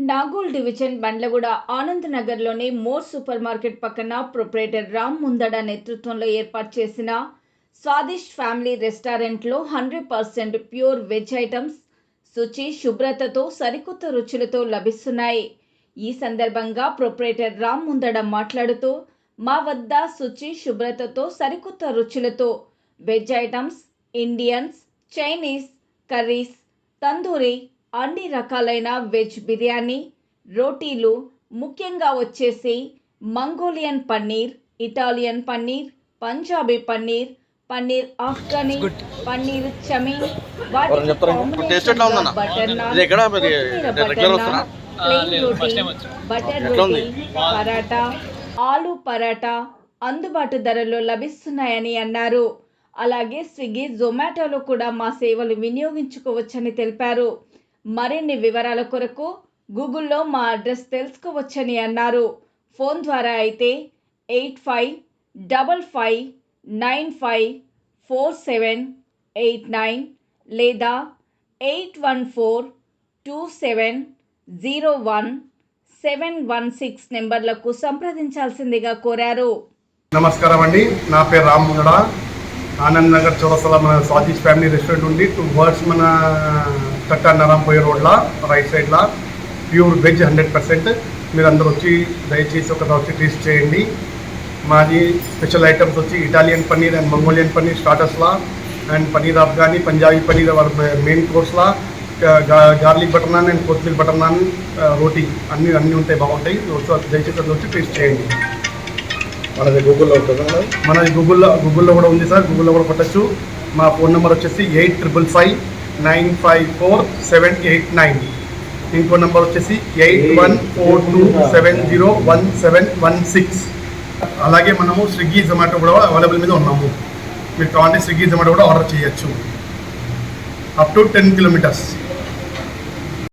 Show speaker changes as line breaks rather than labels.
Nagole division Bandlaguda Anand నగర్లోని more super market పక్కన proprietor Ram ముందడ నేతృత్వంలో ఏర్పాటు చేసిన స్వాదిష్ ఫ్యామిలీ రెస్టారెంట్లో 100% ప్యూర్ వెజ్ ఐటమ్స్ శుచి శుభ్రతతో సరికొత్త రుచులతో లభిస్తున్నాయి. ఈ సందర్భంగా ప్రొప్రైటర్ రామ్ ముందడ మాట్లాడుతూ, మా వద్ద శుచి శుభ్రతతో సరికొత్త రుచులతో veg items, Indians, Chinese, curries, tandoori అన్ని రకాలైన వెజ్ బిర్యానీ, రోటీలు, ముఖ్యంగా వచ్చేసి మంగోలియన్ పన్నీర్, ఇటాలియన్ పన్నీర్, పంజాబీ పన్నీర్, పన్నీర్ ఆఫ్ఘనీ, పన్నీర్ చమీన్, వాటి కాంబినేషన్గా butter naan, butter naan, plain roti, butter roti, paratha, aloo paratha అందుబాటు ధరల్లో లభిస్తున్నాయని అన్నారు. అలాగే స్విగ్గీ, జొమాటోలో కూడా మా సేవలు వినియోగించుకోవచ్చని తెలిపారు. మరిన్ని వివరాల కొరకు గూగుల్లో మా అడ్రస్ తెలుసుకోవచ్చని అన్నారు. ఫోన్ ద్వారా అయితే 8555954789 లేదా 8142701716 నెంబర్లకు సంప్రదించాల్సిందిగా కోరారు.
నమస్కారం అండి, నా పేరు రామ్ ముందడ. ఆనంద్ నగర్ చౌరస్తాలో మన స్వాదిష్ ఫ్యామిలీ రెస్టారెంట్ ఉంది. 2 వర్డ్స్ మన కట్టానరం పోయే రోడ్లో రైట్ సైడ్లో ప్యూర్ వెజ్ 100%. మీరు అందరూ వచ్చి దయచేసి వచ్చి టేస్ట్ చేయండి. మాది స్పెషల్ ఐటమ్స్ వచ్చి Italian paneer and Mongolian paneer స్టార్టర్స్లా, అండ్ పన్నీర్ ఆఫ్ఘనీ, పంజాబీ పన్నీర్ మెయిన్ కోర్స్లా, గార్లిక్ బటర్ నాన్ అండ్ కొత్తిమీర బటర్ నాన్, రోటీ అన్నీ ఉంటాయి, బాగుంటాయి. దయచేసి వచ్చి టేస్ట్ చేయండి.
మనది గూగుల్లో ఉంటుందా?
మనది గూగుల్లో కూడా ఉంది సార్, గూగుల్లో కూడా కొట్టచ్చు. మా ఫోన్ నెంబర్ వచ్చేసి 8555954789. ఇంకో నెంబర్ వచ్చేసి 8142701716. అలాగే మనము స్విగ్గీ, జొమాటో కూడా అవైలబుల్ మీద ఉన్నాము. మీరు కావాలంటే స్విగ్గీ, జొమాటో కూడా ఆర్డర్ చేయొచ్చు. Up to 10 kilometres.